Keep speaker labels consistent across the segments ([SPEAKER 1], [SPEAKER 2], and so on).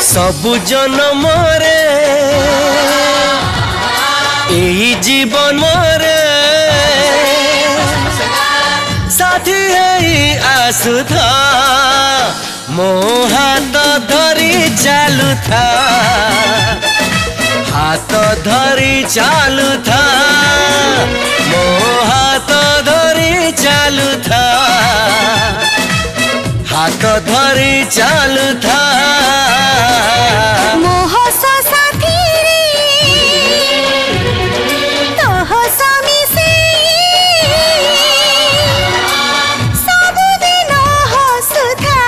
[SPEAKER 1] सबु जन्म रे यही जीवन रे साथी है आसुथा मो हाथ धरी चालू था हाथ धरी चालू था मो हाथ धरी चालू था हाथ धरी चालू था
[SPEAKER 2] मोह साथी तोह स्वामी से सबुदिन हसुथा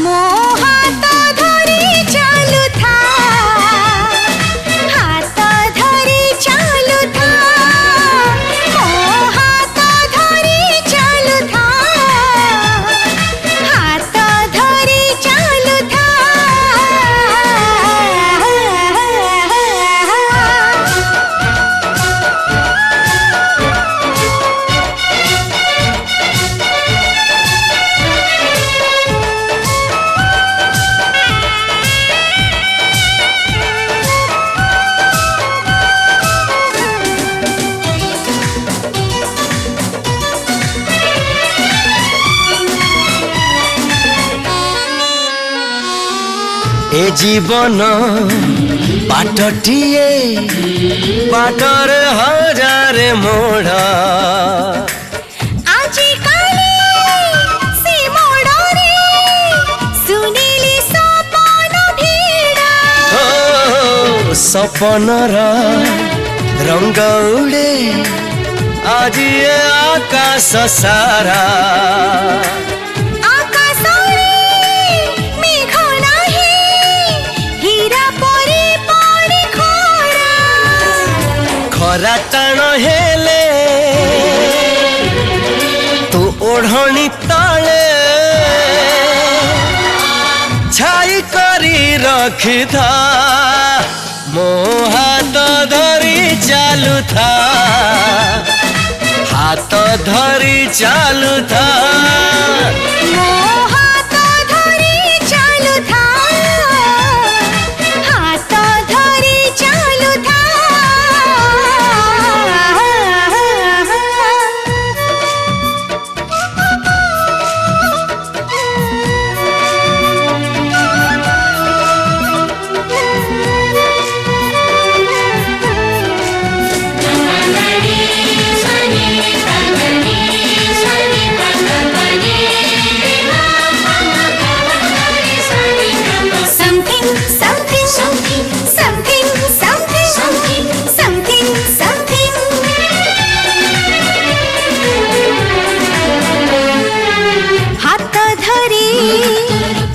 [SPEAKER 2] मो हाथ धरी चालू था हाथ धरी चालू था मो हाथ धरी चालू था हाथ धरी चालू था।
[SPEAKER 1] ए जीवन बाटटिए बाटर हजार मोड़
[SPEAKER 2] आजी काली से मोड़रे सुनीली सपन भीड़ा
[SPEAKER 1] सपनर रंग उड़े आज ये आकाश सारा खरा टाण हेले तू ओढ़नी तले छाई करी रखी था मो हाथ धरी चालू था हाथ धरी चालू था
[SPEAKER 2] मो हाथ धरी चालू था हाथ धरी चालू था।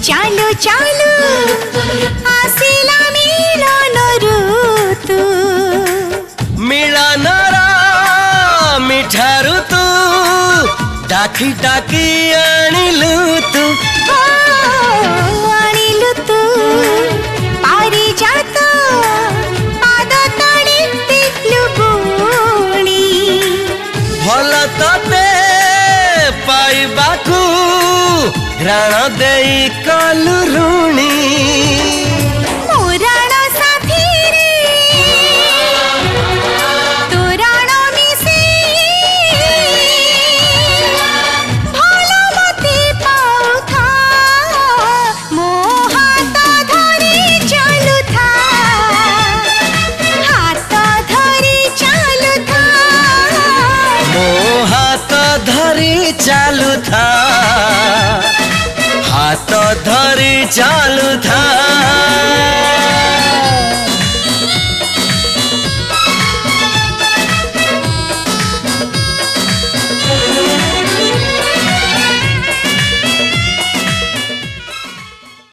[SPEAKER 2] चालू चालू आसिला मिलन ऋतु
[SPEAKER 1] मिलन मिठा ऋतु डाकी डाकी आनिलु तू
[SPEAKER 2] आनिलु तू पारिजात पाद तड़ी पिलु बुणी
[SPEAKER 1] भल तते पाइबाकू घ्राण देई कलु ऋणी
[SPEAKER 2] पुराण साथी रे तोराण मिसे भल मते पाउथा मो हाथ धरी चालू था हाथ धरी चालू था
[SPEAKER 1] मो हाथ धरी चालू था हाथ धरी चालू था।